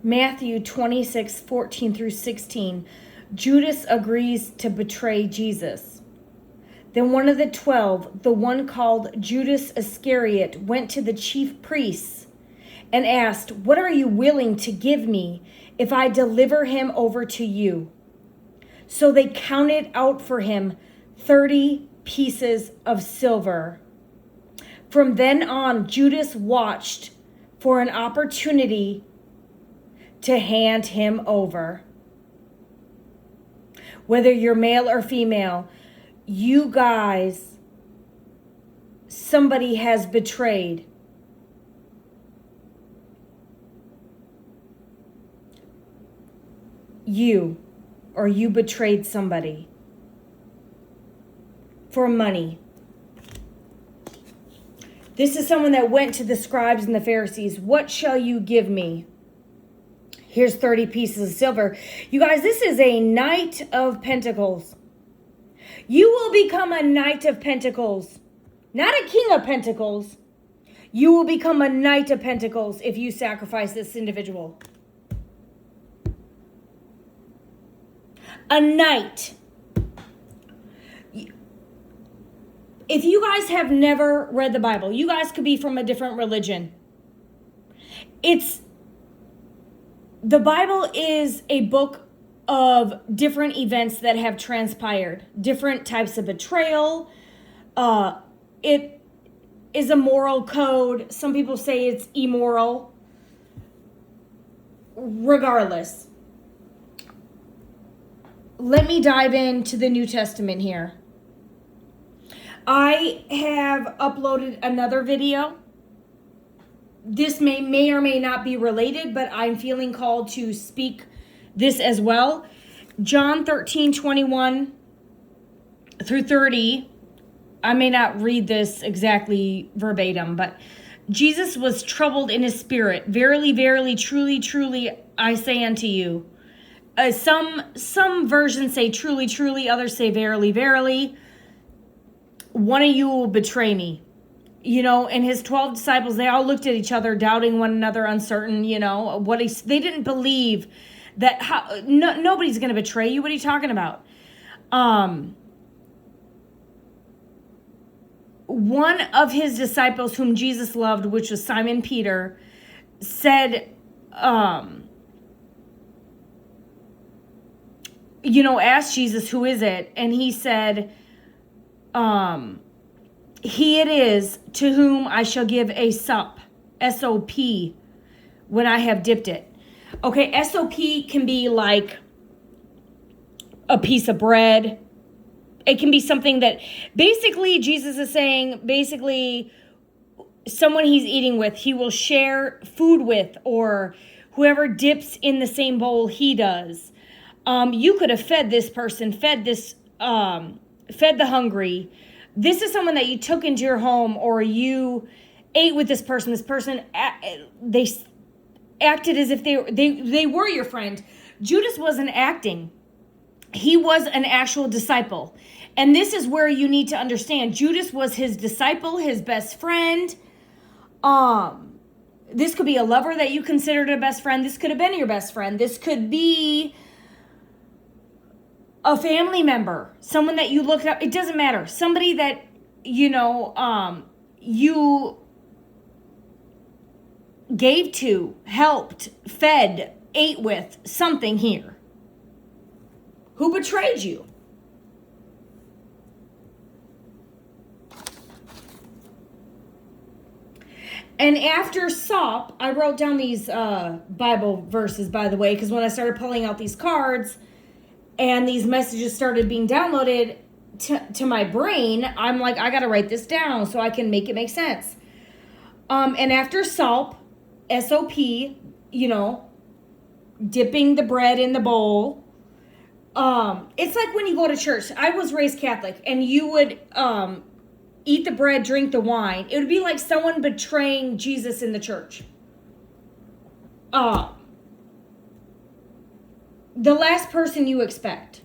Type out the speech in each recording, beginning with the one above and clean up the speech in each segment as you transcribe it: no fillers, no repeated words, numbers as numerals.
Matthew 26:14 through 16. Judas agrees to betray Jesus. Then one of the 12, the one called Judas Iscariot, went to the chief priests and asked, "What are you willing to give me if I deliver him over to you?" So they counted out for him 30 pieces of silver. From then on, Judas watched for an opportunity to hand him over. Whether you're male or female, you guys, somebody has betrayed. You, or you betrayed somebody for money. This is someone that went to the scribes and the Pharisees. "What shall you give me?" Here's 30 pieces of silver. You guys, this is a Knight of Pentacles. You will become a Knight of Pentacles, not a King of Pentacles. You will become a Knight of Pentacles if you sacrifice this individual. A knight. If you guys have never read the Bible, you guys could be from a different religion. The Bible is a book of different events that have transpired, different types of betrayal. It is a moral code. Some people say it's immoral. Regardless, let me dive into the New Testament here. I have uploaded another video. This may or may not be related, but I'm feeling called to speak this as well. John 13:21 through 30. I may not read this exactly verbatim, but Jesus was troubled in his spirit. "Verily, verily, truly, truly, I say unto you." Some versions say truly, truly. Others say verily, verily. One of you will betray me. And his 12 disciples, they all looked at each other, doubting one another, uncertain, they didn't believe that nobody's going to betray you. What are you talking about? One of his disciples whom Jesus loved, which was Simon Peter, said, asked Jesus, "Who is it?" And he said, "He it is to whom I shall give a sup," S-O-P, "when I have dipped it." Okay, S-O-P can be like a piece of bread. It can be something that basically Jesus is saying, someone he's eating with, he will share food with, or whoever dips in the same bowl he does. You could have fed this person, fed the hungry. This is someone that you took into your home, or you ate with this person. This person, they acted as if they were your friend. Judas wasn't acting. He was an actual disciple. And this is where you need to understand. Judas was his disciple, his best friend. This could be a lover that you considered a best friend. This could have been your best friend. This could be a family member, someone that you looked up. It doesn't matter. Somebody that, you gave to, helped, fed, ate with, something here. Who betrayed you? And after SOP, I wrote down these Bible verses, by the way, because when I started pulling out these cards and these messages started being downloaded to my brain, I'm like, I got to write this down so I can make it make sense. And after SOP, S-O-P, dipping the bread in the bowl. It's like when you go to church. I was raised Catholic, and you would eat the bread, drink the wine. It would be like someone betraying Jesus in the church. The last person you expect.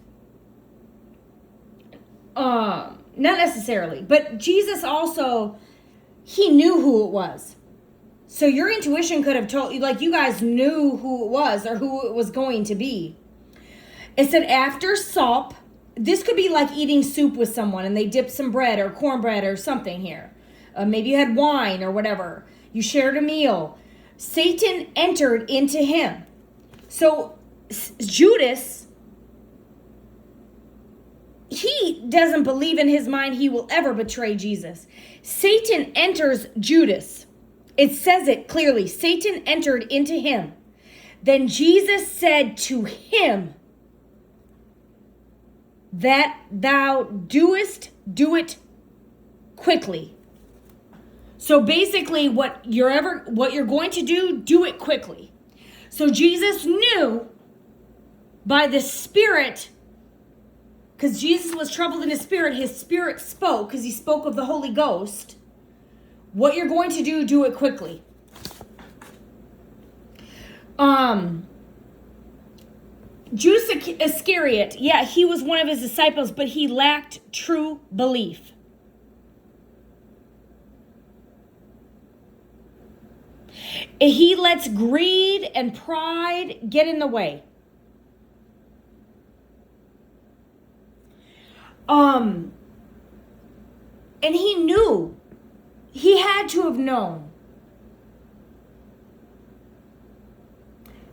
Not necessarily, but Jesus also, he knew who it was. So your intuition could have told you, like you guys knew who it was or who it was going to be. It said after sup, this could be like eating soup with someone and they dipped some bread or cornbread or something here. Maybe you had wine or whatever. You shared a meal. Satan entered into him. So Judas, he doesn't believe in his mind he will ever betray Jesus. Satan enters Judas. It says it clearly. Satan entered into him. Then Jesus said to him, that thou doest, do it quickly. So basically what you're going to do it quickly. So Jesus knew by the Spirit, because Jesus was troubled in his spirit spoke, because he spoke of the Holy Ghost. What you're going to do it quickly. Judas Iscariot, yeah, he was one of his disciples, but he lacked true belief. He lets greed and pride get in the way. And he knew. He had to have known.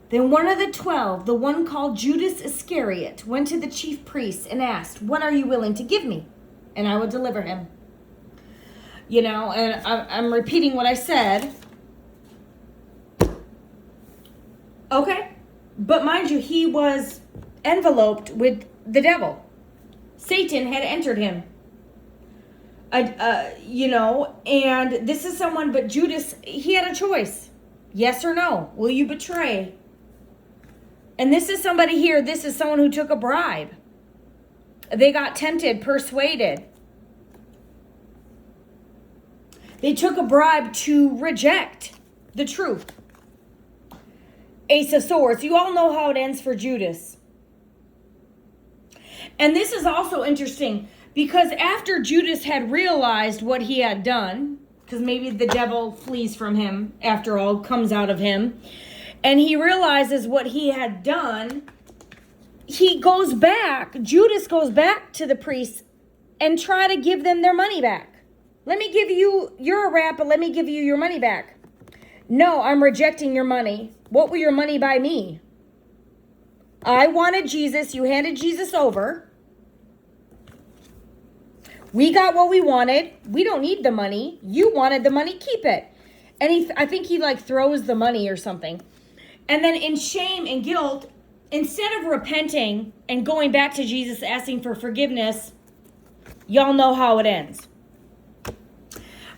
Then one of the 12, the one called Judas Iscariot, went to the chief priests and asked, "What are you willing to give me? And I will deliver him." You know, and I'm repeating what I said. Okay. But mind you, he was enveloped with the devil. Satan had entered him. You know, and this is someone, but Judas, he had a choice. Yes or no? Will you betray? And this is somebody here, this is someone who took a bribe. They got tempted, persuaded. They took a bribe to reject the truth. Ace of Swords. You all know how it ends for Judas. And this is also interesting because after Judas had realized what he had done, because maybe the devil flees from him, after all, comes out of him, and he realizes what he had done, he goes back, Judas goes back to the priests and try to give them their money back. Let me give you, you're a rat, but let me give you your money back. No, I'm rejecting your money. What will your money buy me? I wanted Jesus. You handed Jesus over. We got what we wanted. We don't need the money. You wanted the money. Keep it. And I think he like throws the money or something. And then in shame and guilt, instead of repenting and going back to Jesus asking for forgiveness, y'all know how it ends.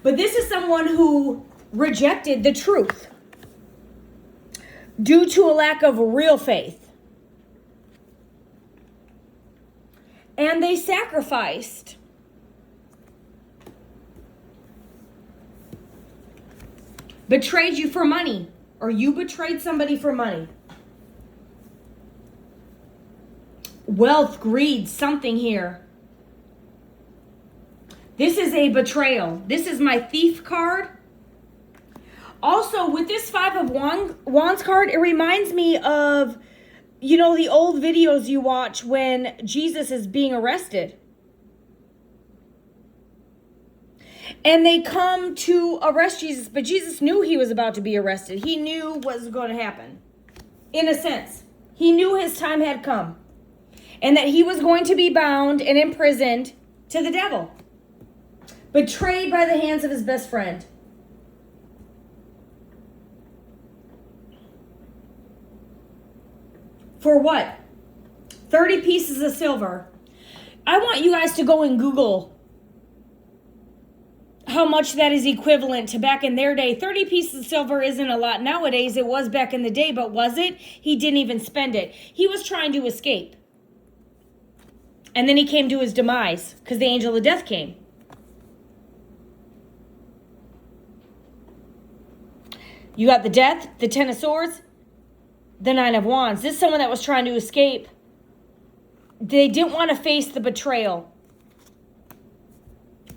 But this is someone who rejected the truth due to a lack of real faith. And they sacrificed. Betrayed you for money, or you betrayed somebody for money. Wealth, greed, something here. This is a betrayal. This is my thief card. Also, with this Five of Wands card, it reminds me of, you know, the old videos you watch when Jesus is being arrested. And they come to arrest Jesus, but Jesus knew he was about to be arrested. He knew what was going to happen. In a sense, he knew his time had come. And that he was going to be bound and imprisoned to the devil. Betrayed by the hands of his best friend. For what? 30 pieces of silver. I want you guys to go and Google how much that is equivalent to back in their day. 30 pieces of silver isn't a lot nowadays. It was back in the day, but was it? He didn't even spend it. He was trying to escape. And then he came to his demise because the angel of death came. You got the death, the 10 of swords, the 9 of wands. This is someone that was trying to escape. They didn't want to face the betrayal.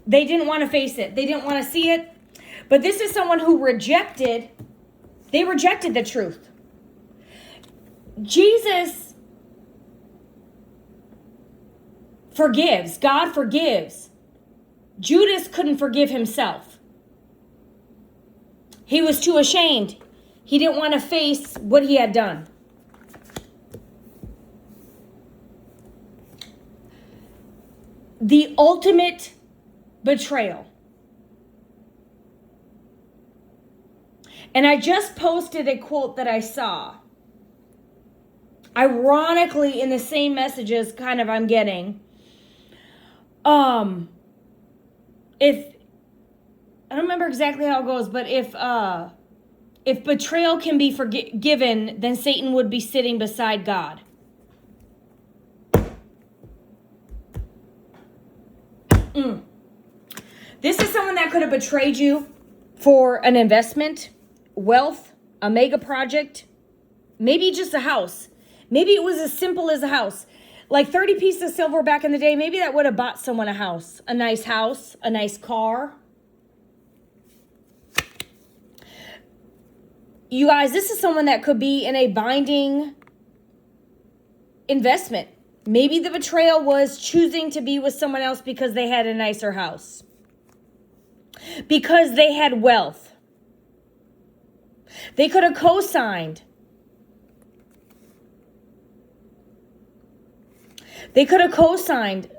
They didn't want to face it. They didn't want to see it. But this is someone who rejected They rejected the truth. Jesus forgives. God forgives. Judas couldn't forgive himself. He was too ashamed. He didn't want to face what he had done. The ultimate betrayal. And I just posted a quote that I saw. Ironically, in the same messages kind of I'm getting. If I don't remember exactly how it goes, but if betrayal can be forgiven, then Satan would be sitting beside God. This is someone that could have betrayed you for an investment, wealth, a mega project, maybe just a house. Maybe it was as simple as a house. Like 30 pieces of silver back in the day, maybe that would have bought someone a house, a nice car. You guys, this is someone that could be in a binding investment. Maybe the betrayal was choosing to be with someone else because they had a nicer house. Because they had wealth. They could have co-signed. They could have co-signed.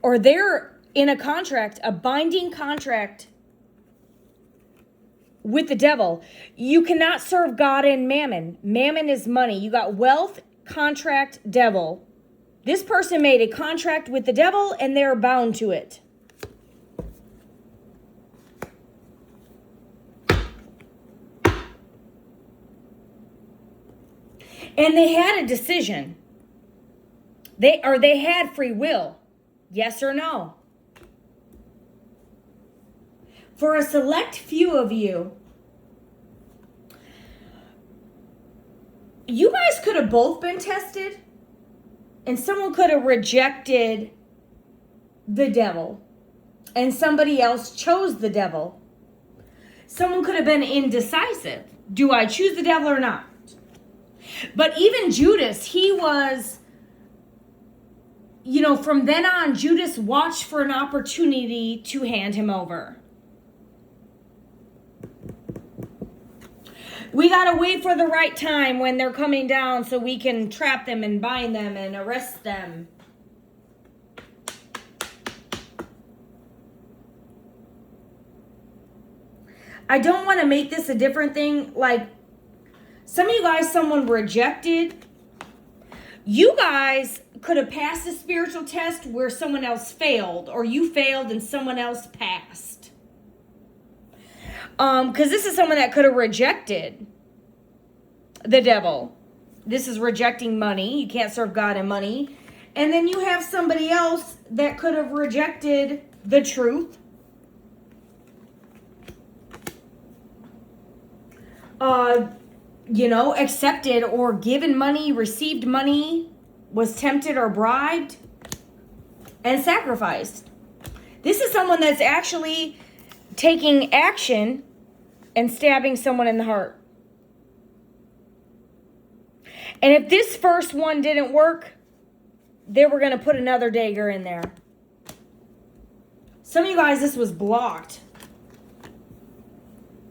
Or they're in a contract, a binding contract with the devil. You cannot serve God and mammon. Mammon is money. You got wealth, contract, devil. This person made a contract with the devil and they're bound to it. And they had a decision. They had free will. Yes or no? For a select few of you, you guys could have both been tested, and someone could have rejected the devil, and somebody else chose the devil. Someone could have been indecisive. Do I choose the devil or not? But even Judas, he was, from then on, Judas watched for an opportunity to hand him over. We got to wait for the right time when they're coming down so we can trap them and bind them and arrest them. I don't want to make this a different thing. Like, some of you guys, someone rejected. You guys could have passed a spiritual test where someone else failed, or you failed and someone else passed. Because this is someone that could have rejected the devil. This is rejecting money. You can't serve God and money. And then you have somebody else that could have rejected the truth. Accepted or given money, received money, was tempted or bribed, and sacrificed. This is someone that's actually taking action and stabbing someone in the heart. And if this first one didn't work, they were going to put another dagger in there. Some of you guys, this was blocked.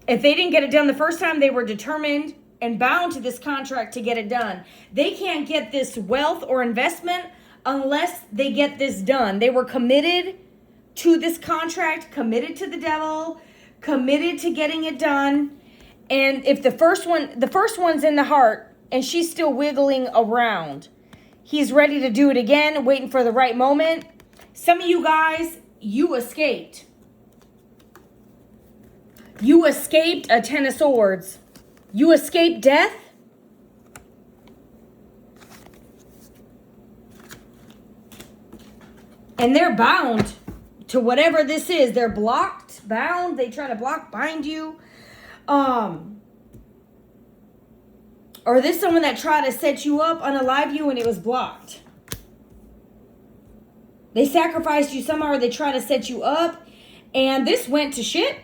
If they didn't get it done the first time, they were determined and bound to this contract to get it done. They can't get this wealth or investment unless they get this done. They were committed to this contract, committed to the devil, committed to getting it done. And if the first one's in the heart and she's still wiggling around, he's ready to do it again, waiting for the right moment. Some of you guys, you escaped. You escaped a 10 of swords. You escaped death. And they're bound to whatever this is. They're blocked, bound. They try to bind you. Or this someone that tried to set you up, unalive you, and it was blocked. They sacrificed you somehow, or they tried to set you up, and this went to shit.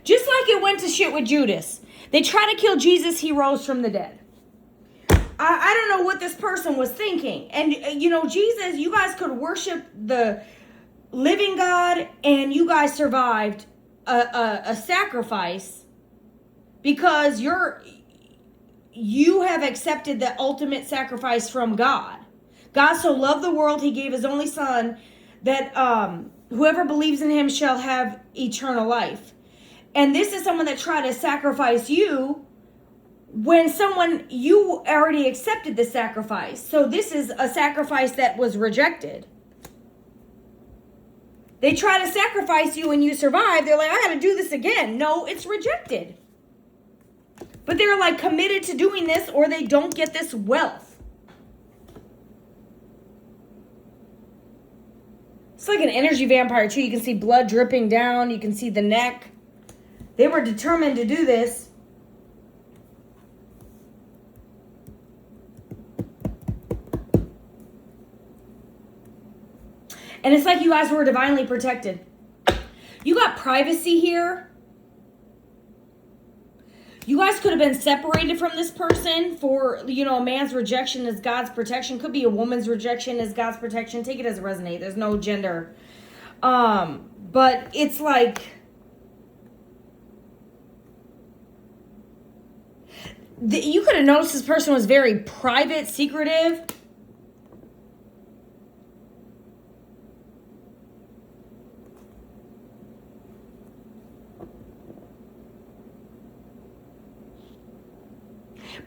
Just like it went to shit with Judas. They tried to kill Jesus. He rose from the dead. I don't know what this person was thinking. And, Jesus, you guys could worship the living God, and you guys survived a sacrifice because you have accepted the ultimate sacrifice from God. God so loved the world, he gave his only son, that whoever believes in him shall have eternal life. And this is someone that tried to sacrifice you when you already accepted the sacrifice. So this is a sacrifice that was rejected. They try to sacrifice you and you survive. They're like, I got to do this again. No, it's rejected. But they're like committed to doing this, or they don't get this wealth. It's like an energy vampire too. You can see blood dripping down. You can see the neck. They were determined to do this. And it's like you guys were divinely protected. You got privacy here. You guys could have been separated from this person for, a man's rejection is God's protection. Could be a woman's rejection is God's protection. Take it as it resonates. There's no gender. But it's like, you could have noticed this person was very private, secretive.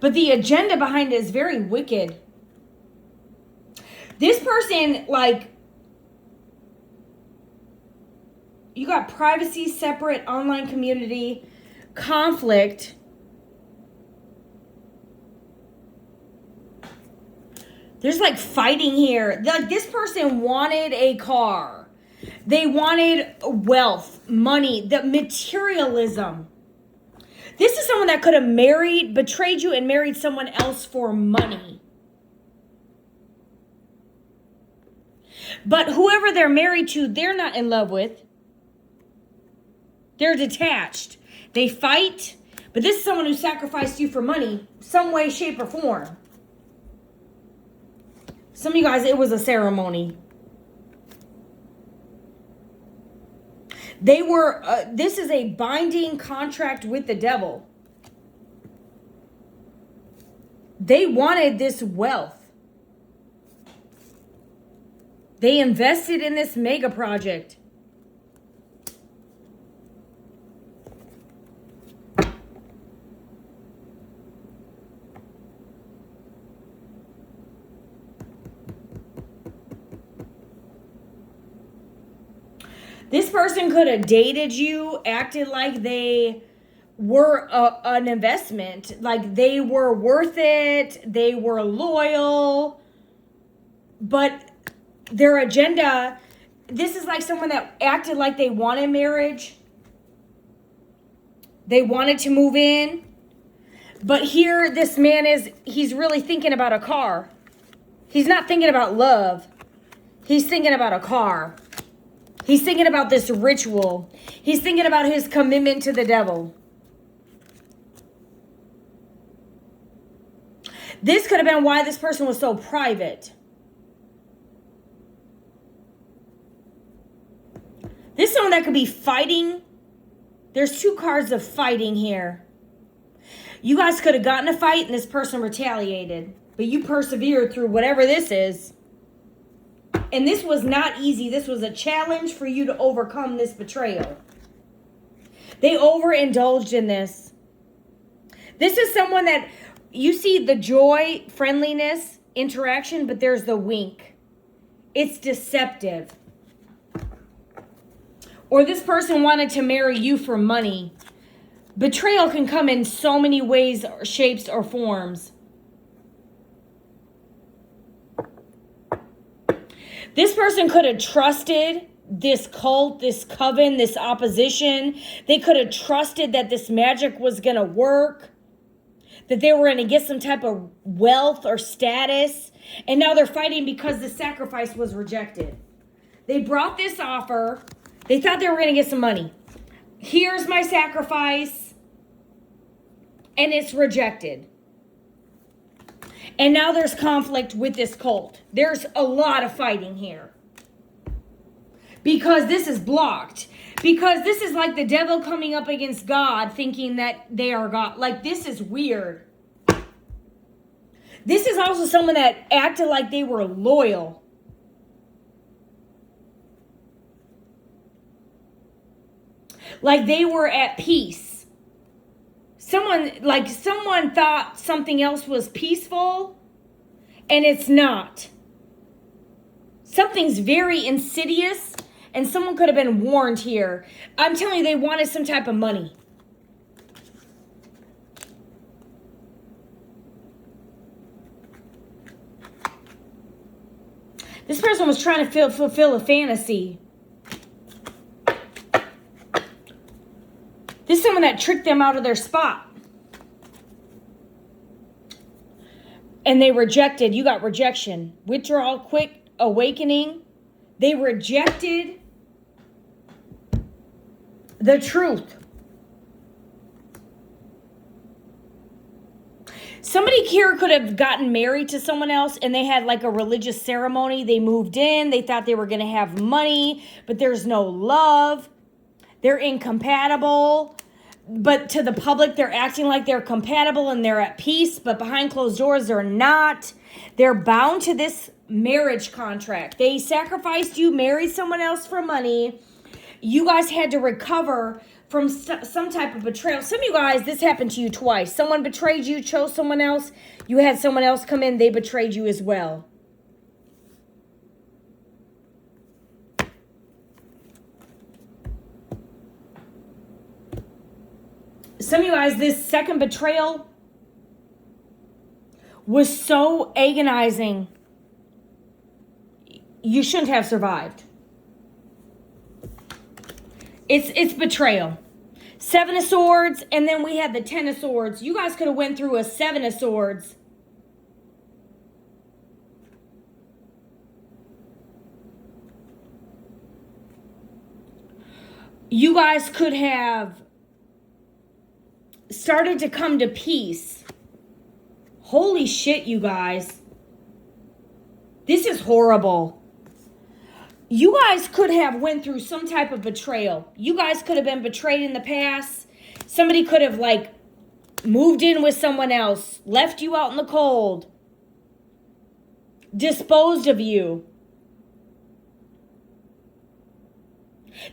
But the agenda behind it is very wicked. This person, you got privacy, separate, online community, conflict. There's fighting here. This person wanted a car. They wanted wealth, money, the materialism. This is someone that could have betrayed you and married someone else for money. But whoever they're married to, they're not in love with. They're detached. They fight, but this is someone who sacrificed you for money, some way, shape, or form. Some of you guys, it was a ceremony. This is a binding contract with the devil. They wanted this wealth. They invested in this mega project. This person could have dated you, acted like they were an investment, like they were worth it, they were loyal, but their agenda, this is like someone that acted like they wanted marriage. They wanted to move in, but here this man he's really thinking about a car. He's not thinking about love. He's thinking about a car. He's thinking about this ritual. He's thinking about his commitment to the devil. This could have been why this person was so private. This is someone that could be fighting. There's two cards of fighting here. You guys could have gotten a fight and this person retaliated. But you persevered through whatever this is. And this was not easy. This was a challenge for you to overcome this betrayal. They overindulged in this. This is someone that you see the joy, friendliness, interaction, but there's the wink. It's deceptive. Or this person wanted to marry you for money. Betrayal can come in so many ways, or shapes, or forms. This person could have trusted this cult, this coven, this opposition. They could have trusted that this magic was going to work, that they were going to get some type of wealth or status. And now they're fighting because the sacrifice was rejected. They brought this offer. They thought they were going to get some money. Here's my sacrifice. And it's rejected. And now there's conflict with this cult. There's a lot of fighting here. Because this is blocked. Because this is like the devil coming up against God thinking that they are God. Like, this is weird. This is also someone that acted like they were loyal. Like they were at peace. Someone thought something else was peaceful, and it's not. Something's very insidious, and someone could have been warned here. I'm telling you, they wanted some type of money. This person was trying to fulfill a fantasy. This is someone that tricked them out of their spot. And they rejected. You got rejection. Withdrawal, quick awakening. They rejected the truth. Somebody here could have gotten married to someone else and they had like a religious ceremony. They moved in. They thought they were going to have money, but there's no love. They're incompatible. But to the public, they're acting like they're compatible and they're at peace. But behind closed doors, they're not. They're bound to this marriage contract. They sacrificed you, married someone else for money. You guys had to recover from some type of betrayal. Some of you guys, this happened to you twice. Someone betrayed you, chose someone else. You had someone else come in, they betrayed you as well. Some of you guys, this second betrayal was so agonizing. You shouldn't have survived. It's betrayal. 7 of Swords, and then we had the 10 of Swords. You guys could have went through a 7 of Swords. You guys could have started to come to peace. Holy shit, you guys. This is horrible. You guys could have went through some type of betrayal. You guys could have been betrayed in the past. Somebody could have like moved in with someone else, left you out in the cold, disposed of you.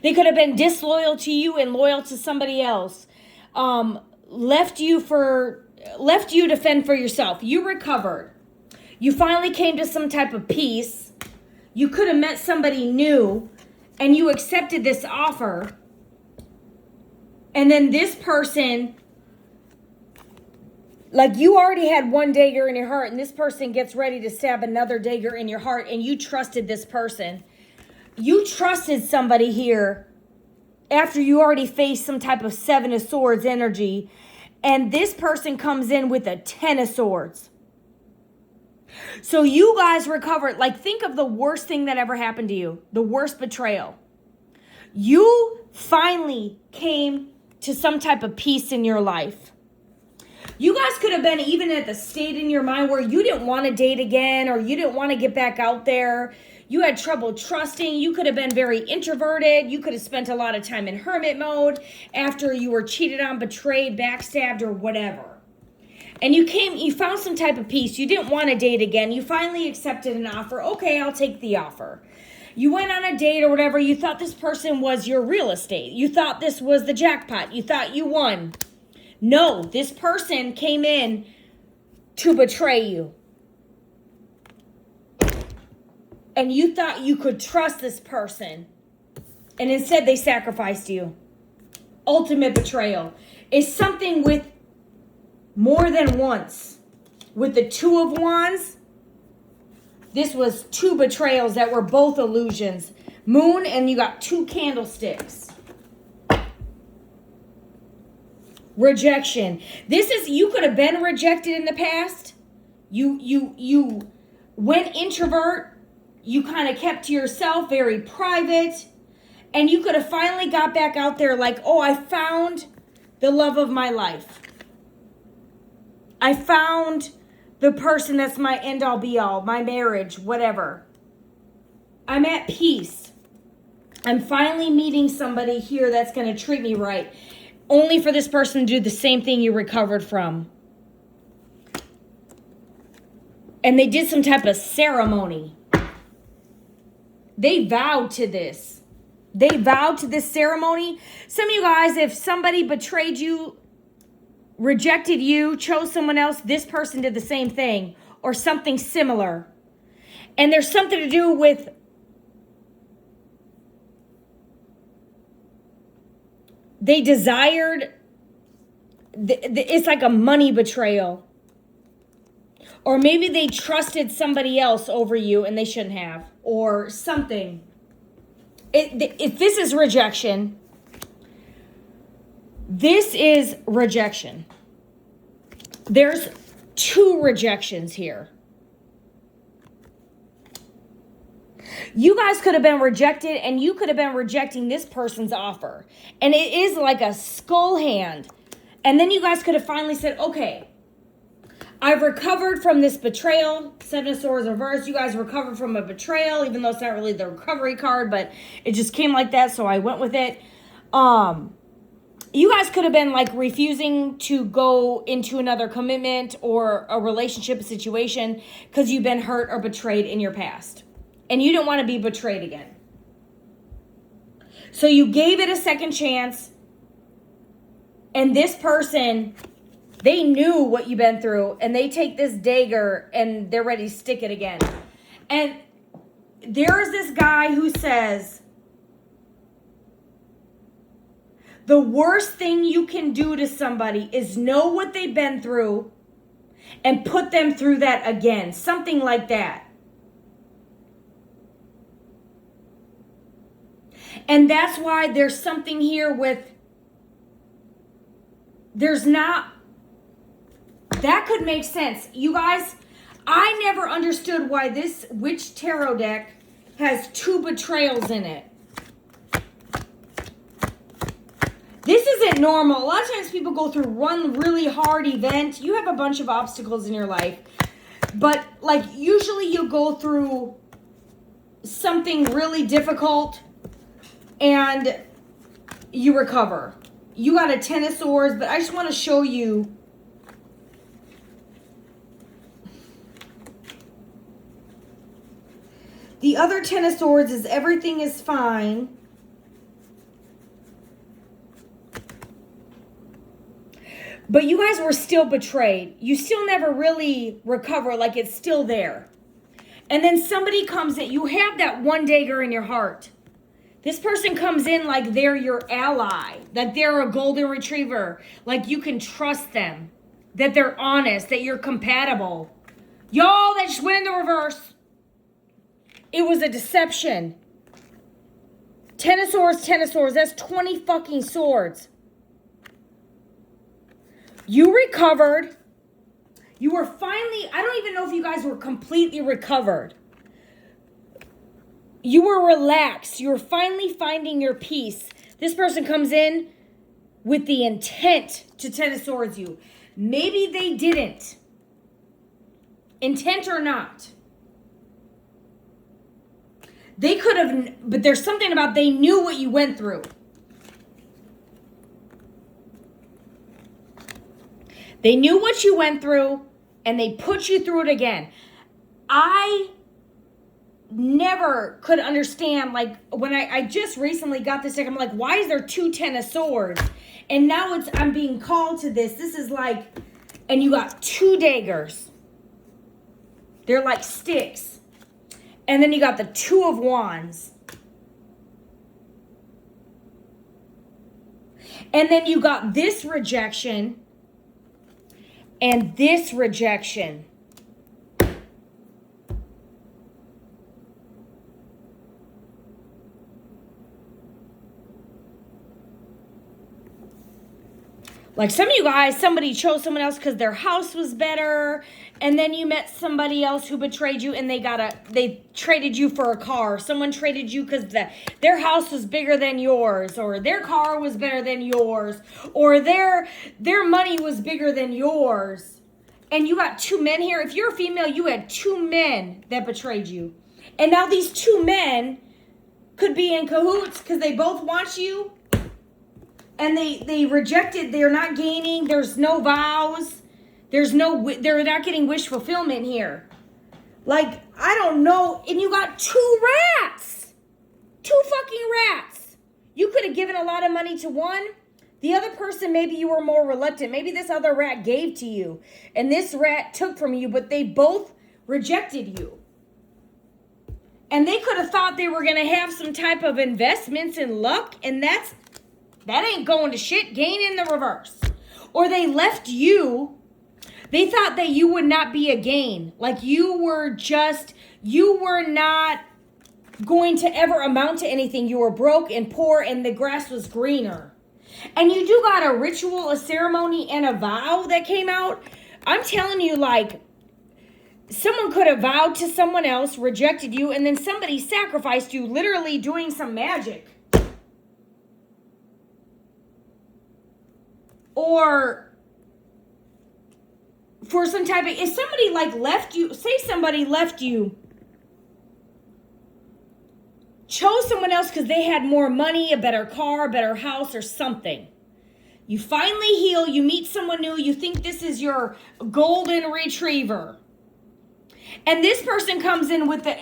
They could have been disloyal to you and loyal to somebody else. Left you to fend for yourself. You recovered. You finally came to some type of peace. You could have met somebody new and you accepted this offer. And then this person, like you already had one dagger in your heart and this person gets ready to stab another dagger in your heart and you trusted this person. You trusted somebody here after you already faced some type of 7 of Swords energy. And this person comes in with a 10 of Swords. So you guys recovered. Like, think of the worst thing that ever happened to you. The worst betrayal. You finally came to some type of peace in your life. You guys could have been even at the state in your mind where you didn't want to date again or you didn't want to get back out there. You had trouble trusting. You could have been very introverted. You could have spent a lot of time in hermit mode after you were cheated on, betrayed, backstabbed, or whatever. And you found some type of peace. You didn't want to date again. You finally accepted an offer. Okay, I'll take the offer. You went on a date or whatever. You thought this person was your real estate. You thought this was the jackpot. You thought you won. No, this person came in to betray you. And you thought you could trust this person. And instead they sacrificed you. Ultimate betrayal. It's something with more than once. With the 2 of Wands, this was 2 betrayals that were both illusions. Moon, and you got 2 candlesticks. Rejection. This is, you could have been rejected in the past. You went introvert. You kind of kept to yourself, very private. And you could have finally got back out there like, oh, I found the love of my life. I found the person that's my end all be all, my marriage, whatever. I'm at peace. I'm finally meeting somebody here that's going to treat me right. Only for this person to do the same thing you recovered from. And they did some type of ceremony. They vowed to this. They vowed to this ceremony. Some of you guys, if somebody betrayed you, rejected you, chose someone else, this person did the same thing or something similar. And there's something to do with they desired, it's like a money betrayal. Or maybe they trusted somebody else over you and they shouldn't have. Or something. If this is rejection, this is rejection. There's 2 rejections here. You guys could have been rejected and you could have been rejecting this person's offer. And it is like a skull hand. And then you guys could have finally said, okay, I've recovered from this betrayal. 7 of Swords reversed. You guys recovered from a betrayal, even though it's not really the recovery card, but it just came like that, so I went with it. You guys could have been like refusing to go into another commitment or a relationship situation because you've been hurt or betrayed in your past. And you didn't want to be betrayed again. So you gave it a second chance. And this person, they knew what you've been through. And they take this dagger and they're ready to stick it again. And there's this guy who says, the worst thing you can do to somebody is know what they've been through and put them through that again. Something like that. And that's why there's something here with, there's not, that could make sense. You guys, I never understood why this Witch Tarot deck has 2 betrayals in it. This isn't normal. A lot of times people go through one really hard event. You have a bunch of obstacles in your life. But like usually you'll go through something really difficult and you recover. You got a 10 of Swords, but I just want to show you. The other 10 of Swords is everything is fine. But you guys were still betrayed. You still never really recover, like it's still there. And then somebody comes in. You have that one dagger in your heart. This person comes in like they're your ally, that they're a golden retriever, like you can trust them, that they're honest, that you're compatible. Y'all, that just went in the reverse. It was a deception. 10 of Swords, 10 of Swords. That's 20 fucking swords. You recovered. You were finally, I don't even know if you guys were completely recovered. You were relaxed. You were finally finding your peace. This person comes in with the intent to 10 of Swords you. Maybe they didn't. Intent or not. They could have, but there's something about they knew what you went through. They knew what you went through and they put you through it again. I never could understand, like when I just recently got this deck, I'm like, why is there 2 10 of Swords? And now I'm being called to this. This is like, and you got 2 daggers. They're like sticks. And then you got the 2 of Wands. And then you got this rejection and this rejection. Like some of you guys, somebody chose someone else because their house was better, and then you met somebody else who betrayed you, and they traded you for a car. Someone traded you because their house was bigger than yours, or their car was better than yours, or their money was bigger than yours. And you got two men here. If you're a female, you had two men that betrayed you. And now these two men could be in cahoots because they both want you. And they rejected, they're not gaining, there's no vows, they're not getting wish fulfillment here. Like, I don't know, and you got two rats. Two fucking rats. You could have given a lot of money to one. The other person, maybe you were more reluctant. Maybe this other rat gave to you, and this rat took from you, but they both rejected you. And they could have thought they were going to have some type of investments in luck, and that ain't going to shit. Gain in the reverse. Or they left you. They thought that you would not be a gain. Like you were not going to ever amount to anything. You were broke and poor and the grass was greener. And you do got a ritual, a ceremony, and a vow that came out. I'm telling you, like, someone could have vowed to someone else, rejected you, and then somebody sacrificed you, literally doing some magic. Or for some type of, if somebody like left you, say somebody left you, chose someone else because they had more money, a better car, a better house, or something. You finally heal, you meet someone new, you think this is your golden retriever. And this person comes in with the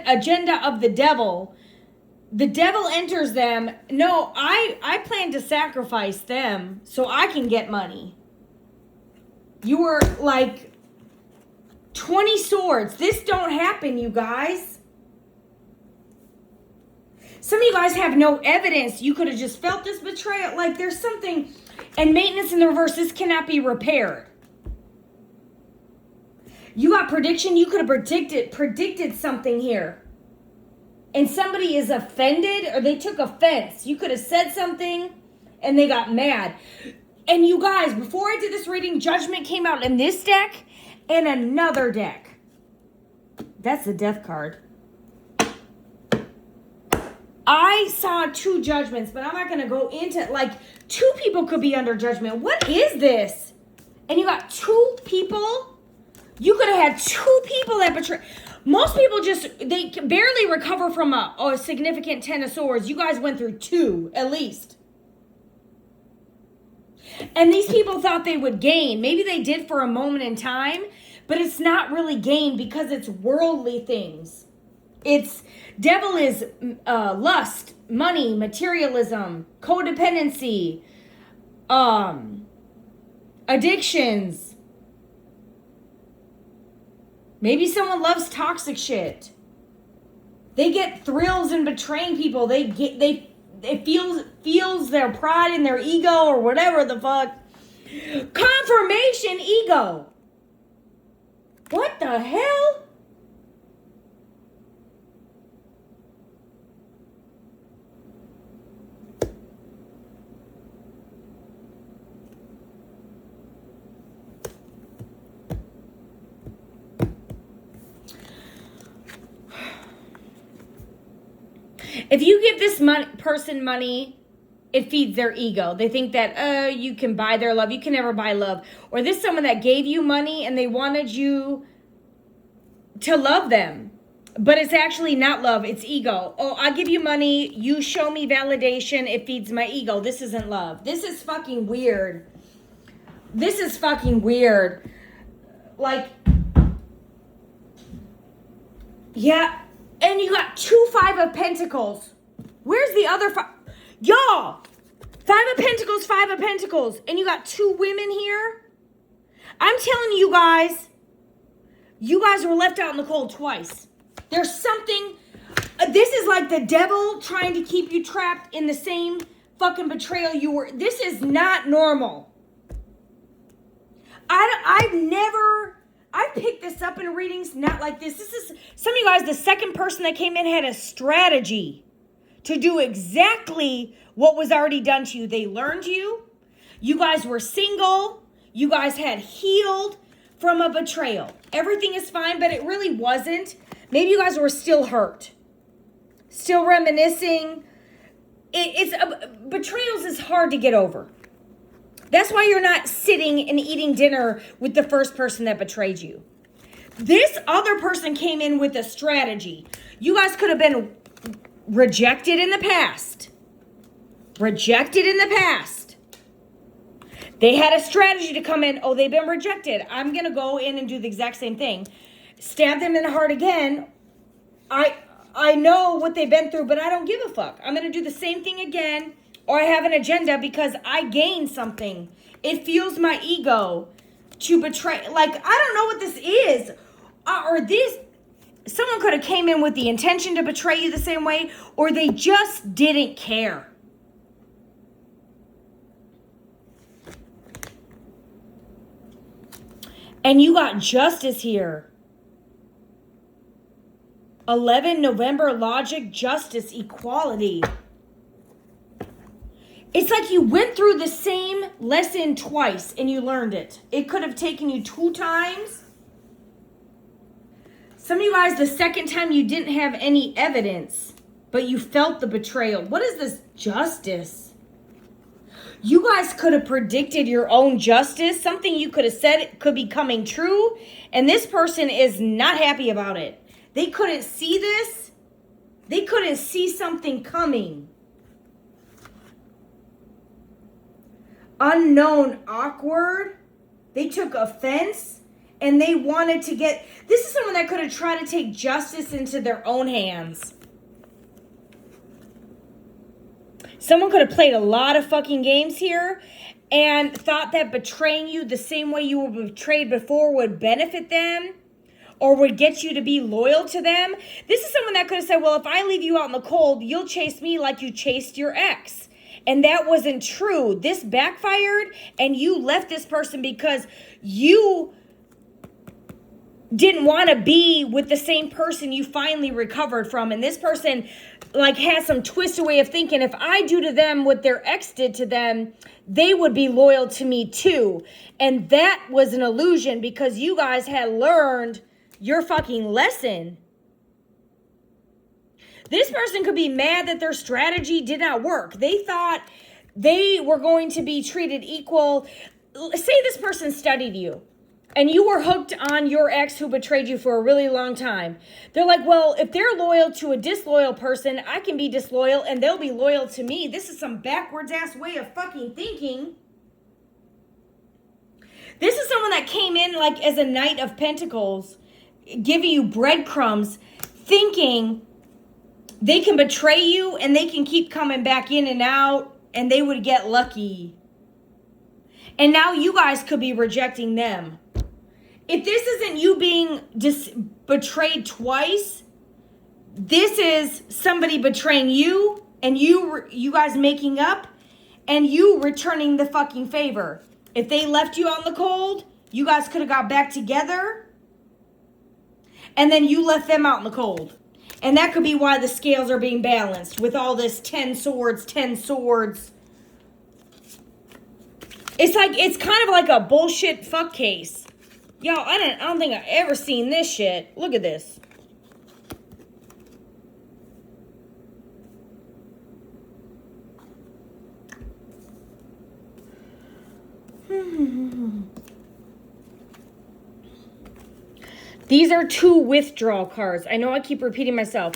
agenda of the devil. The devil enters them. No, I plan to sacrifice them so I can get money. You were like 20 swords. This don't happen, you guys. Some of you guys have no evidence. You could have just felt this betrayal. Like there's something, and maintenance in the reverse, this cannot be repaired. You got prediction. You could have predicted something here. And somebody is offended or they took offense. You could have said something and they got mad. And you guys, before I did this reading, judgment came out in this deck and another deck. That's the death card. I saw two judgments, but I'm not going to go into, like, two people could be under judgment. What is this? And you got two people? You could have had two people that betray. Most people they can barely recover from a significant 10 of swords. You guys went through two, at least. And these people thought they would gain. Maybe they did for a moment in time, but it's not really gain because it's worldly things. Devil is lust, money, materialism, codependency, addictions. Maybe someone loves toxic shit. They get thrills in betraying people. It feels their pride and their ego or whatever the fuck. Confirmation ego. What the hell? If you give this person money, it feeds their ego. They think that, you can buy their love. You can never buy love. Or this someone that gave you money and they wanted you to love them. But it's actually not love. It's ego. Oh, I give you money. You show me validation. It feeds my ego. This isn't love. This is fucking weird. This is fucking weird. Like, yeah. And you got 2 5 of Pentacles. Where's the other 5? Y'all, 5 of Pentacles, 5 of Pentacles. And you got 2 women here. I'm telling you guys were left out in the cold twice. There's something, this is like the devil trying to keep you trapped in the same fucking betrayal you were. This is not normal. I've picked this up in readings not like this. This is, some of you guys, the second person that came in had a strategy to do exactly what was already done to you. They learned you. You guys were single. You guys had healed from a betrayal. Everything is fine, but it really wasn't. Maybe you guys were still hurt. Still reminiscing. Betrayals is hard to get over. That's why you're not sitting and eating dinner with the first person that betrayed you. This other person came in with a strategy. You guys could have been rejected in the past. Rejected in the past. They had a strategy to come in. Oh, they've been rejected. I'm going to go in and do the exact same thing. Stab them in the heart again. I know what they've been through, but I don't give a fuck. I'm going to do the same thing again, or I have an agenda because I gained something. It fuels my ego to betray. Like, I don't know what this is. Someone could have came in with the intention to betray you the same way, or they just didn't care. And you got justice here. 11 November, logic, justice, equality. It's like you went through the same lesson twice and you learned it. It could have taken you 2 times. Some of you guys, the second time you didn't have any evidence, but you felt the betrayal. What is this justice? You guys could have predicted your own justice. Something you could have said could be coming true. And this person is not happy about it. They couldn't see this. They couldn't see something coming. Unknown, awkward. They took offense and they wanted to get... This is someone that could have tried to take justice into their own hands. Someone could have played a lot of fucking games here and thought that betraying you the same way you were betrayed before would benefit them or would get you to be loyal to them. This is someone that could have said, well, if I leave you out in the cold, you'll chase me like you chased your ex. And that wasn't true. This backfired and you left this person because you didn't want to be with the same person you finally recovered from. And this person like has some twisted way of thinking. If I do to them what their ex did to them, they would be loyal to me too. And that was an illusion because you guys had learned your fucking lesson. This person could be mad that their strategy did not work. They thought they were going to be treated equal. Say this person studied you and you were hooked on your ex who betrayed you for a really long time. They're like, well, if they're loyal to a disloyal person, I can be disloyal and they'll be loyal to me. This is some backwards ass way of fucking thinking. This is someone that came in like as a Knight of Pentacles, giving you breadcrumbs, thinking they can betray you and they can keep coming back in and out and they would get lucky. And now you guys could be rejecting them. If this isn't you being betrayed twice, this is somebody betraying you and you guys making up and you returning the fucking favor. If they left you out in the cold, you guys could have got back together and then you left them out in the cold. And that could be why the scales are being balanced with all this 10 swords, 10 swords. It's like, it's kind of like a bullshit fuck case. Y'all, I don't think I've ever seen this shit. Look at this. These are 2 withdrawal cards. I know I keep repeating myself.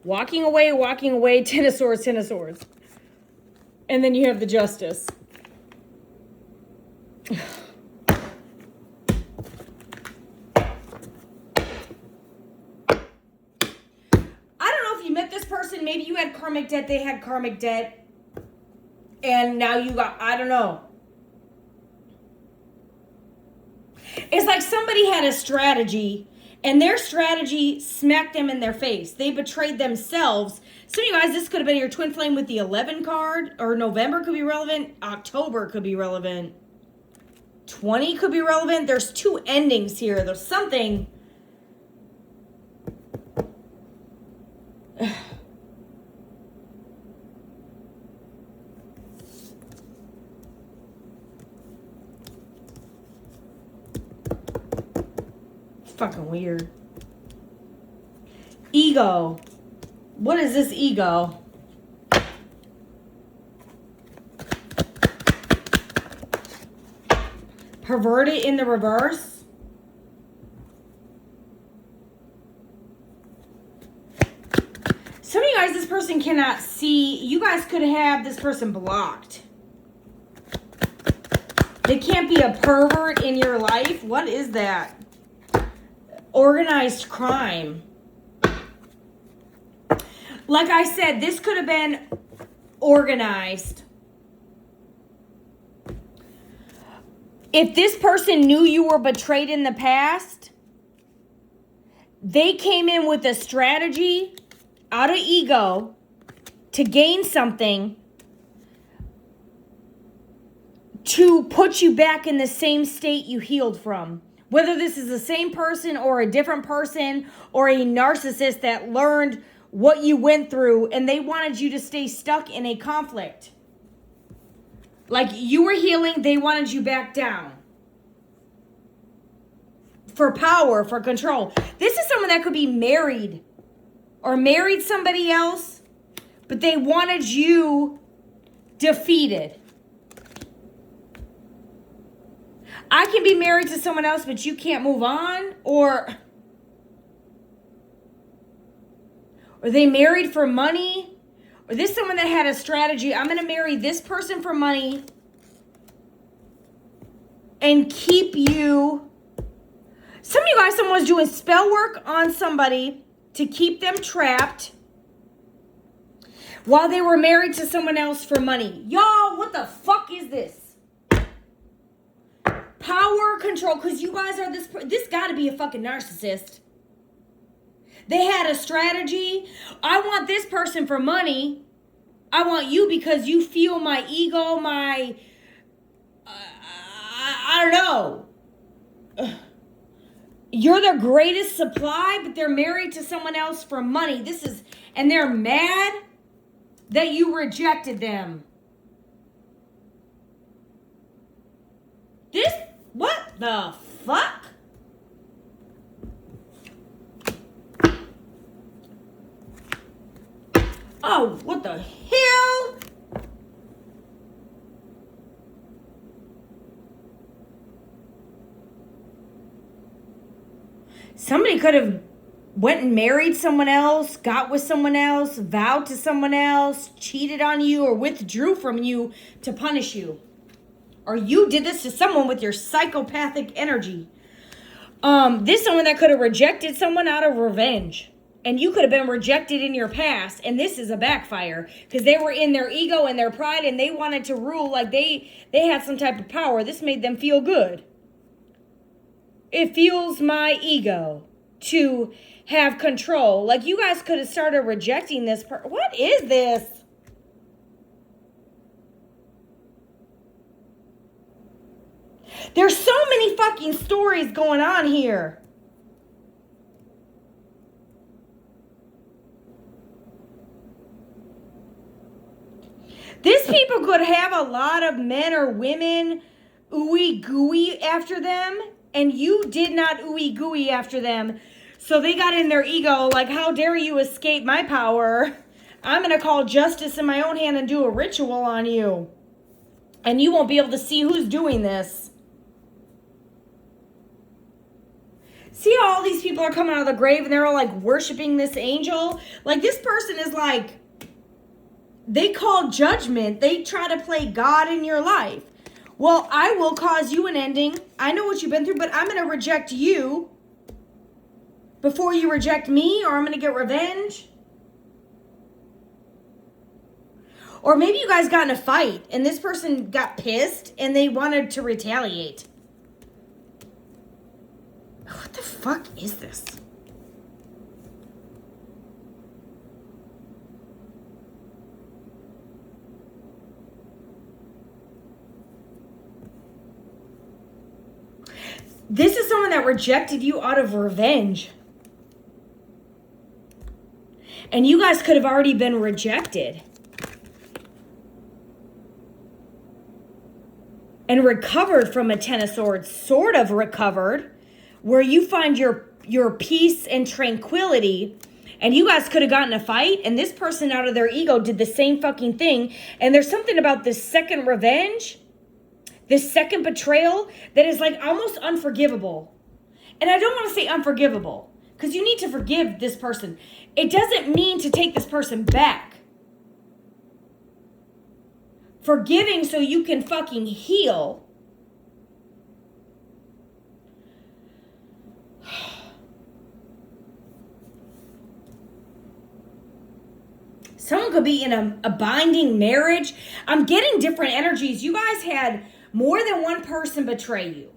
Walking away, 10 of swords, 10 of swords. And then you have the justice. Person, maybe you had karmic debt, they had karmic debt, and now you got, I don't know. It's like somebody had a strategy, and their strategy smacked them in their face. They betrayed themselves. So you guys, this could have been your twin flame with the 11 card, or November could be relevant, October could be relevant, 20 could be relevant. There's 2 endings here. There's something... fucking weird. Ego. What is this ego? Perverted in the reverse. Some of you guys, this person cannot see. You guys could have this person blocked. They can't be a pervert in your life. What is that? Organized crime. Like I said, this could have been organized. If this person knew you were betrayed in the past, they came in with a strategy out of ego to gain something to put you back in the same state you healed from. Whether this is the same person or a different person or a narcissist that learned what you went through and they wanted you to stay stuck in a conflict. Like you were healing, they wanted you back down. For power, for control. This is someone that could be married or married somebody else, but they wanted you defeated. I can be married to someone else, but you can't move on, or they married for money, or this is someone that had a strategy. I'm going to marry this person for money and keep you. Some of you guys, someone was doing spell work on somebody to keep them trapped while they were married to someone else for money. Y'all, what the fuck is this? Power, control, because you guys are this got to be a fucking narcissist. They had a strategy. I want this person for money. I want you because you feel my ego, my, I don't know. You're the greatest supply, but they're married to someone else for money. And they're mad that you rejected them. What the fuck? Oh, what the hell? Somebody could have went and married someone else, got with someone else, vowed to someone else, cheated on you, or withdrew from you to punish you. Or you did this to someone with your psychopathic energy. This is someone that could have rejected someone out of revenge. And you could have been rejected in your past. And this is a backfire. Because they were in their ego and their pride. And they wanted to rule like they had some type of power. This made them feel good. It fuels my ego to have control. Like you guys could have started rejecting this. What is this? There's so many fucking stories going on here. These people could have a lot of men or women ooey gooey after them, and you did not ooey gooey after them. So they got in their ego like, how dare you escape my power? I'm going to call justice in my own hand and do a ritual on you. And you won't be able to see who's doing this. See how all these people are coming out of the grave and they're all like worshiping this angel? Like this person is like, they call judgment. They try to play God in your life. Well, I will cause you an ending. I know what you've been through, but I'm going to reject you before you reject me, or I'm going to get revenge. Or maybe you guys got in a fight and this person got pissed and they wanted to retaliate. What the fuck is this? This is someone that rejected you out of revenge. And you guys could have already been rejected. And recovered from a Ten of Swords. Sort of recovered. Where you find your your peace and tranquility. And you guys could have gotten a fight, and this person out of their ego did the same fucking thing. And there's something about this second revenge, this second betrayal, that is like almost unforgivable. And I don't want to say unforgivable, because you need to forgive this person. It doesn't mean to take this person back. Forgiving so you can fucking heal. Someone could be in a binding marriage. I'm getting different energies. You guys had more than one person betray you.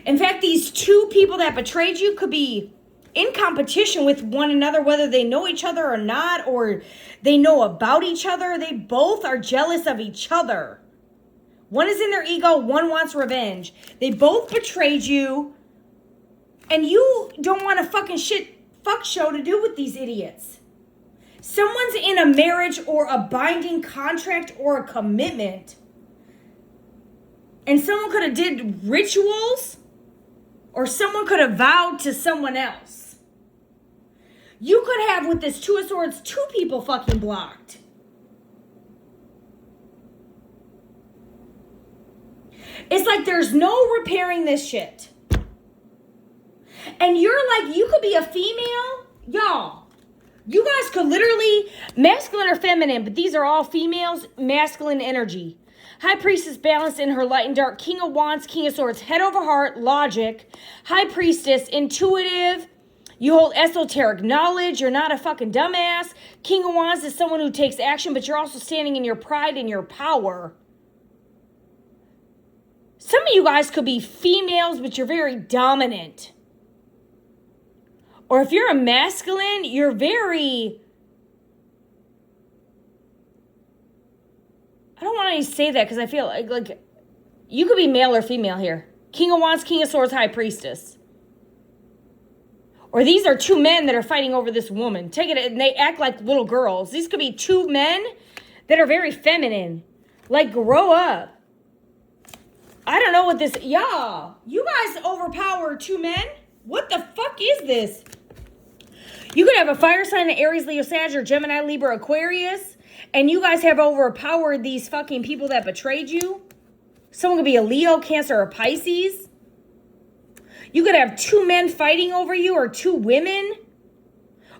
In fact, these two people that betrayed you could be in competition with one another, whether they know each other or not, or they know about each other. They both are jealous of each other. One is in their ego, one wants revenge. They both betrayed you, and you don't want a fucking fuck show to do with these idiots. Someone's in a marriage or a binding contract or a commitment, and someone could have did rituals, or someone could have vowed to someone else. You could have, with this Two of Swords, two people fucking blocked. It's like there's no repairing this shit. And you're like, you could be a female. Y'all, you guys could literally, masculine or feminine, but these are all females, masculine energy. High Priestess, balanced in her light and dark. King of Wands, King of Swords, head over heart, logic. High Priestess, intuitive. You hold esoteric knowledge. You're not a fucking dumbass. King of Wands is someone who takes action, but you're also standing in your pride and your power. Some of you guys could be females, but you're very dominant. Or if you're a masculine, you're very... I don't want to say that because I feel like you could be male or female here. King of Wands, King of Swords, High Priestess. Or these are two men that are fighting over this woman. Take it, and they act like little girls. These could be two men that are very feminine. Like, grow up. I don't know what this... Y'all, you guys overpower two men? What the fuck is this? You could have a fire sign of Aries, Leo, Sag, or Gemini, Libra, Aquarius. And you guys have overpowered these fucking people that betrayed you. Someone could be a Leo, Cancer, or Pisces. You could have two men fighting over you, or two women.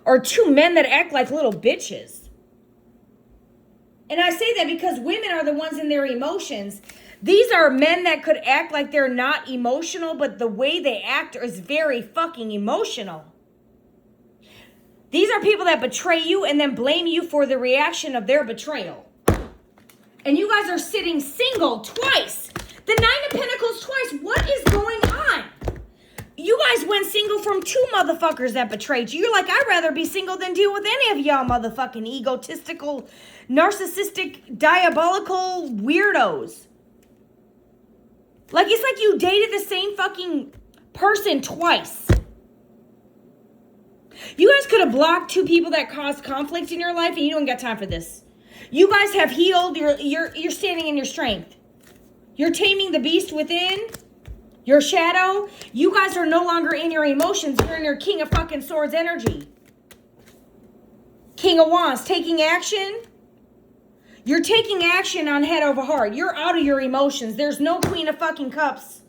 Or two men that act like little bitches. And I say that because women are the ones in their emotions. These are men that could act like they're not emotional, but the way they act is very fucking emotional. These are people that betray you and then blame you for the reaction of their betrayal. And you guys are sitting single twice. The Nine of Pentacles twice. What is going on? You guys went single from two motherfuckers that betrayed you. You're like, I'd rather be single than deal with any of y'all motherfucking egotistical, narcissistic, diabolical weirdos. Like, it's like you dated the same fucking person twice. You guys could have blocked two people that caused conflict in your life, and you don't got time for this. You guys have healed. You're standing in your strength. You're taming the beast within. Your shadow. You guys are no longer in your emotions. You're in your King of fucking Swords energy. King of Wands, taking action. You're taking action on head over heart. You're out of your emotions. There's no Queen of fucking Cups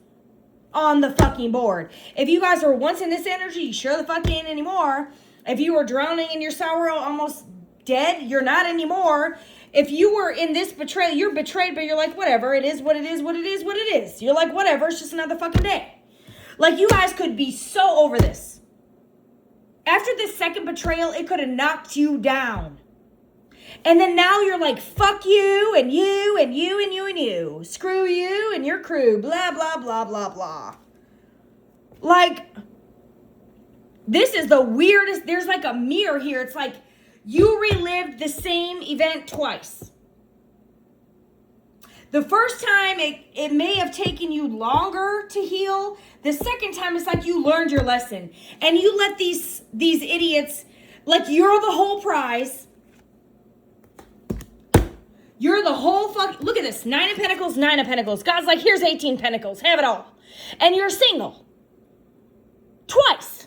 on the fucking board. If you guys were once in this energy, you sure the fuck ain't anymore. If you were drowning in your sorrow, almost dead, you're not anymore. If you were in this betrayal, you're betrayed, but you're like, whatever, it is what it is, what it is, what it is. You're like, whatever, it's just another fucking day. Like, you guys could be so over this. After this second betrayal, it could have knocked you down. And then now you're like, fuck you, and you, and you, and you, and you. Screw you and your crew, blah, blah, blah, blah, blah. Like, this is the weirdest. There's like a mirror here. It's like you relived the same event twice. The first time, it may have taken you longer to heal. The second time, it's like you learned your lesson. And you let these idiots, like, you're the whole prize. You're the whole fuck. Look at this. 9 of Pentacles, 9 of Pentacles. God's like, here's 18 Pentacles. Have it all. And you're single. Twice.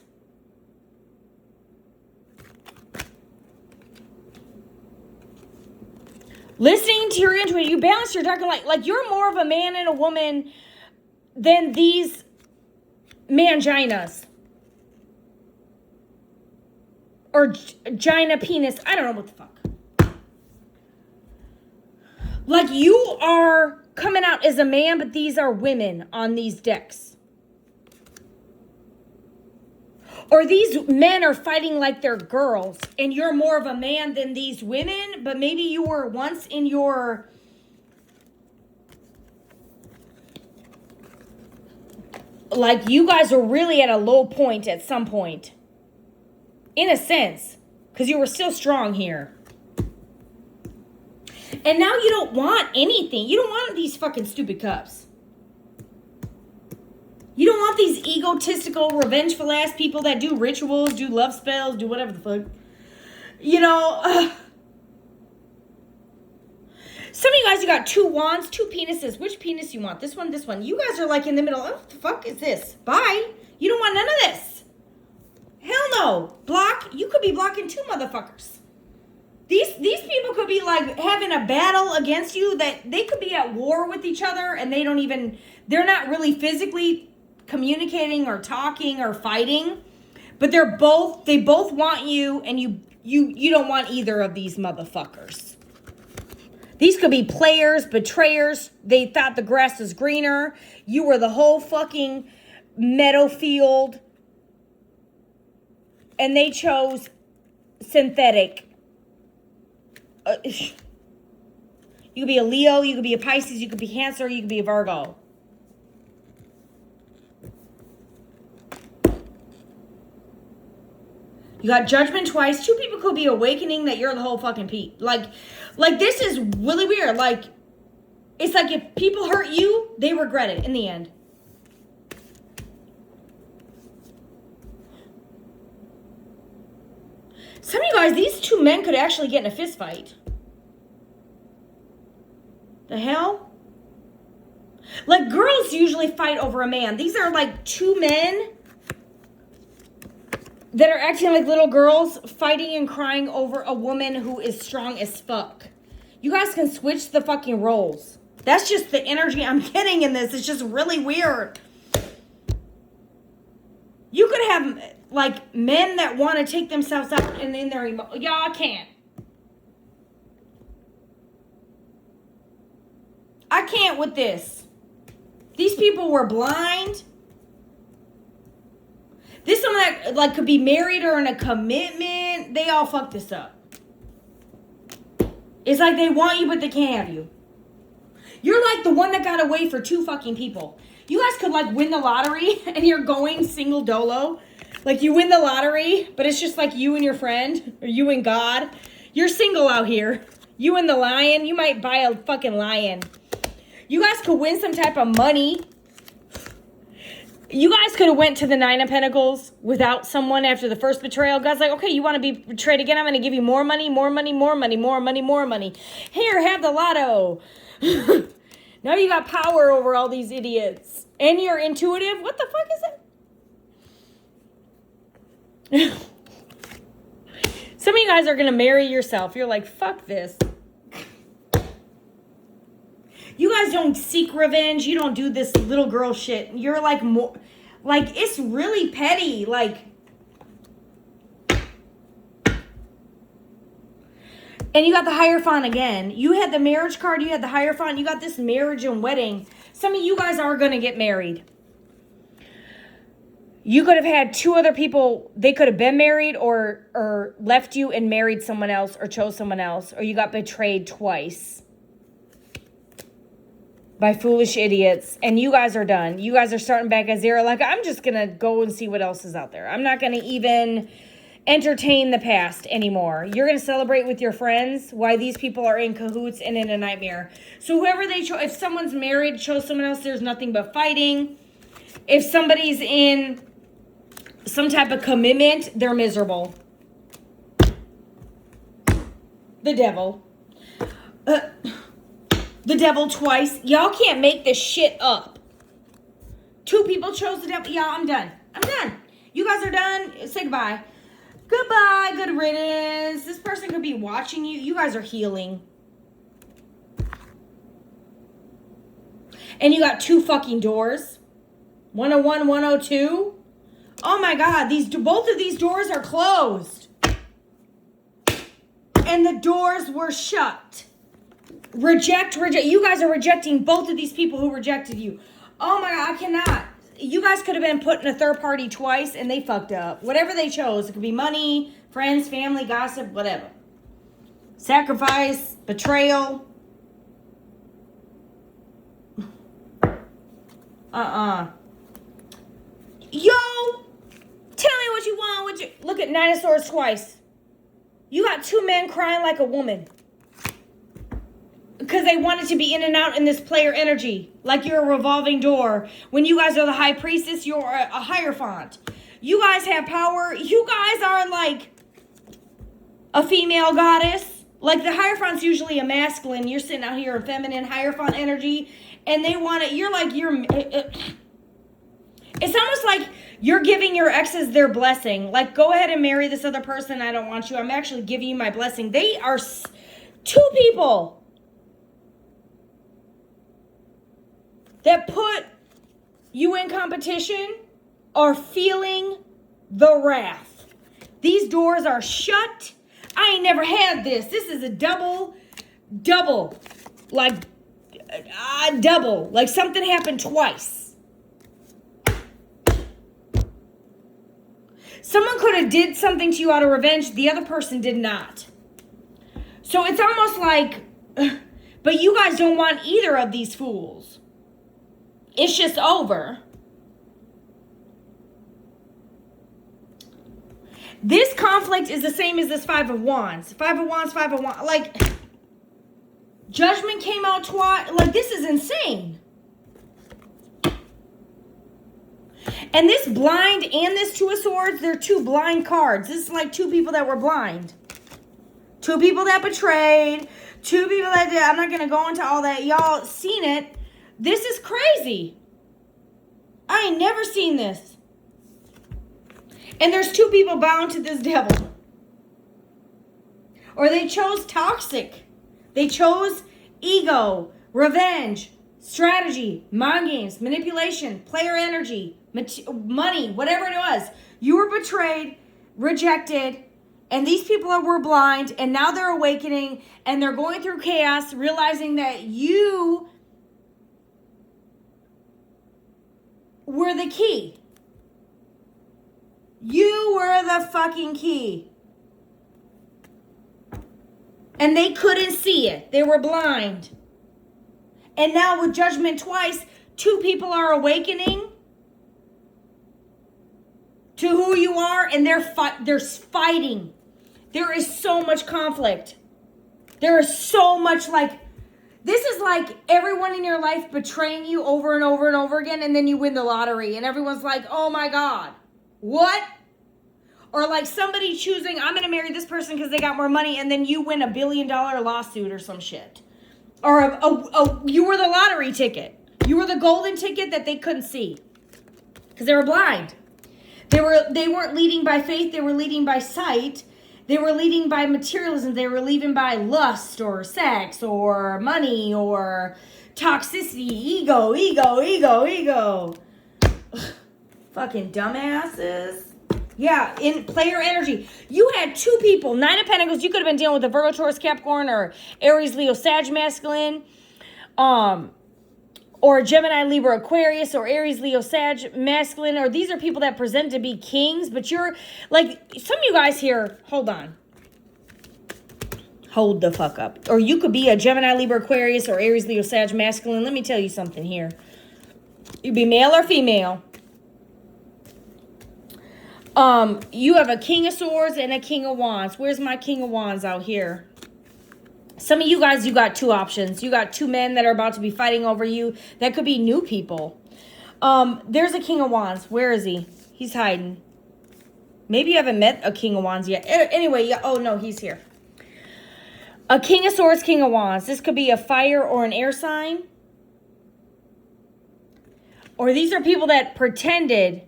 Listening to your intuition, you balance your dark and light. Like, you're more of a man and a woman than these manginas. Or gina penis. I don't know what the fuck. Like, you are coming out as a man, but these are women on these decks. Or these men are fighting like they're girls, and you're more of a man than these women, but maybe you were once in your... Like, you guys were really at a low point at some point. In a sense. Because you were still strong here. And now you don't want anything. You don't want these fucking stupid cups. You don't want these egotistical, revengeful ass people that do rituals, do love spells, do whatever the fuck. You know, some of you guys, you got 2 wands, 2 penises. Which penis you want? This one, this one. You guys are like in the middle. Oh, what the fuck is this? Bye. You don't want none of this. Hell no. Block. You could be blocking 2 motherfuckers. These people could be like having a battle against you, that they could be at war with each other, and they're not really physically communicating or talking or fighting, but they both want you, and you don't want either of these motherfuckers. These could be players, betrayers. They thought the grass was greener. You were the whole fucking meadow field, and they chose synthetic. You could be a Leo, you could be a Pisces, you could be Cancer, you could be a Virgo. You got Judgment twice. 2 people could be awakening that you're the whole fucking Pete. Like this is really weird. Like, it's like if people hurt you, they regret it in the end. Some of you guys, these 2 men could actually get in a fist fight. The hell? Like, girls usually fight over a man. These are like 2 men that are acting like little girls, fighting and crying over a woman who is strong as fuck. You guys can switch the fucking roles. That's just the energy I'm getting in this. It's just really weird. You could have, like, men that want to take themselves out and in their y'all can't. I can't with this. These people were blind. This someone that, like, could be married or in a commitment. They all fucked this up. It's like they want you, but they can't have you. You're like the one that got away for 2 fucking people. You guys could, like, win the lottery and you're going single dolo. Like, you win the lottery, but it's just like you and your friend, or you and God. You're single out here. You and the lion. You might buy a fucking lion. You guys could win some type of money. You guys could have went to the 9 of Pentacles without someone after the first betrayal. God's like, okay, you want to be betrayed again? I'm going to give you more money, more money, more money, more money, more money. Here, have the lotto. Now you got power over all these idiots. And you're intuitive. What the fuck is it? Some of you guys are going to marry yourself. You're like, fuck this. You guys don't seek revenge. You don't do this little girl shit. You're like more, like, it's really petty. Like, and you got the Hierophant again. You had the marriage card. You had the Hierophant. You got this marriage and wedding. Some of you guys are going to get married. You could have had 2 other people. They could have been married or left you and married someone else or chose someone else. Or you got betrayed twice by foolish idiots, and you guys are done. You guys are starting back at 0. Like, I'm just going to go and see what else is out there. I'm not going to even entertain the past anymore. You're going to celebrate with your friends why these people are in cahoots and in a nightmare. So whoever they chose, if someone's married, chose someone else, there's nothing but fighting. If somebody's in some type of commitment, they're miserable. The devil. The devil twice. Y'all can't make this shit up. 2 people chose the devil. Yeah, I'm done. I'm done. You guys are done. Say goodbye. Goodbye. Good riddance. This person could be watching you. You guys are healing. And you got 2 fucking doors. 101, 102. Oh my God. Both of these doors are closed. And the doors were shut. Reject. You guys are rejecting both of these people who rejected you. Oh my God, I cannot. You guys could have been put in a third party twice and they fucked up. Whatever they chose. It could be money, friends, family, gossip, whatever. Sacrifice, betrayal. Yo, tell me what you want. Look at 9 of Swords twice. You got 2 men crying like a woman. Because they wanted to be in and out in this player energy. Like you're a revolving door. When you guys are the high priestess, you're a hierophant. You guys have power. You guys are like a female goddess. Like the hierophant's usually a masculine. You're sitting out here in feminine hierophant energy. And they want it. It's almost like you're giving your exes their blessing. Like, go ahead and marry this other person. I don't want you. I'm actually giving you my blessing. They are 2 people that put you in competition are feeling the wrath. These doors are shut. I ain't never had this. This is a double. Like, double. Like something happened twice. Someone could have did something to you out of revenge. The other person did not. So it's almost like, but you guys don't want either of these fools. It's just over. This conflict is the same as this 5 of Wands. 5 of Wands, 5 of Wands. Like, Judgment came out twice. Like, this is insane. And this blind and this 2 of Swords, they're 2 blind cards. This is like 2 people that were blind. 2 people that betrayed. 2 people that did. I'm not going to go into all that. Y'all seen it. This is crazy. I ain't never seen this. And there's 2 people bound to this devil. Or they chose toxic. They chose ego, revenge, strategy, mind games, manipulation, player energy, money, whatever it was. You were betrayed, rejected, and these people were blind, and now they're awakening, and they're going through chaos, realizing that you were the key. You were the fucking key. And they couldn't see it. They were blind. And now with Judgment twice, 2 people are awakening to who you are, and they're fighting. There is so much conflict. There is so much, like, this is like everyone in your life betraying you over and over and over again, and then you win the lottery, and everyone's like, oh my God, what? Or like somebody choosing, I'm going to marry this person because they got more money, and then you win $1 billion lawsuit or some shit. Or you were the lottery ticket. You were the golden ticket that they couldn't see because they were blind. They weren't leading by faith. They were leading by sight. They were leading by materialism. They were leading by lust or sex or money or toxicity, ego. Fucking dumbasses. Yeah, in player energy. You had 2 people, 9 of Pentacles. You could have been dealing with a Virgo, Taurus, Capricorn, or Aries, Leo, Sag, masculine. Or Gemini, Libra, Aquarius, or Aries, Leo, Sag, masculine. Or these are people that present to be kings. But you're, like, some of you guys here, hold on. Hold the fuck up. Or you could be a Gemini, Libra, Aquarius, or Aries, Leo, Sag, masculine. Let me tell you something here. You'd be male or female. You have a King of Swords and a King of Wands. Where's my King of Wands out here? Some of you guys, you got 2 options. You got 2 men that are about to be fighting over you. That could be new people. There's a King of Wands. Where is he? He's hiding. Maybe you haven't met a King of Wands yet. Anyway, yeah. Oh, no, he's here. A King of Swords, King of Wands. This could be a fire or an air sign. Or these are people that pretended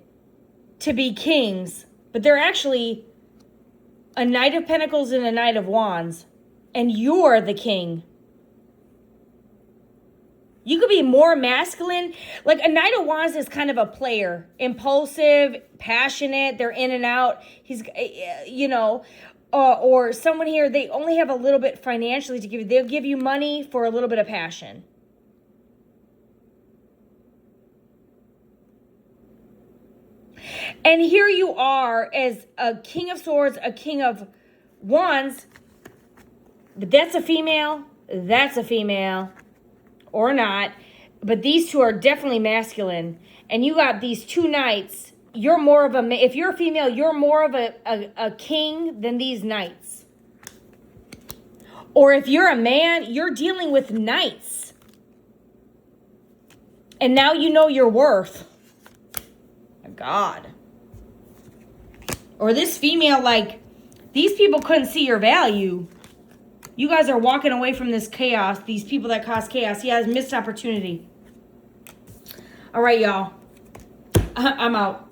to be kings, but they're actually a Knight of Pentacles and a Knight of Wands, and you're the king. You could be more masculine. Like a Knight of Wands is kind of a player, impulsive, passionate. They're in and out. He's, you know, or someone here, they only have a little bit financially to give you. They'll give you money for a little bit of passion. And here you are as a King of Swords, a King of Wands. But that's a female. That's a female. Or not, but these two are definitely masculine. And you got these two knights. You're more of a, if you're a female, you're more of a king than these knights. Or if you're a man, you're dealing with knights. And now you know your worth. My God. Or this female, like, these people couldn't see your value. You guys are walking away from this chaos. These people that cause chaos. Yeah, missed opportunity. All right, y'all. I'm out.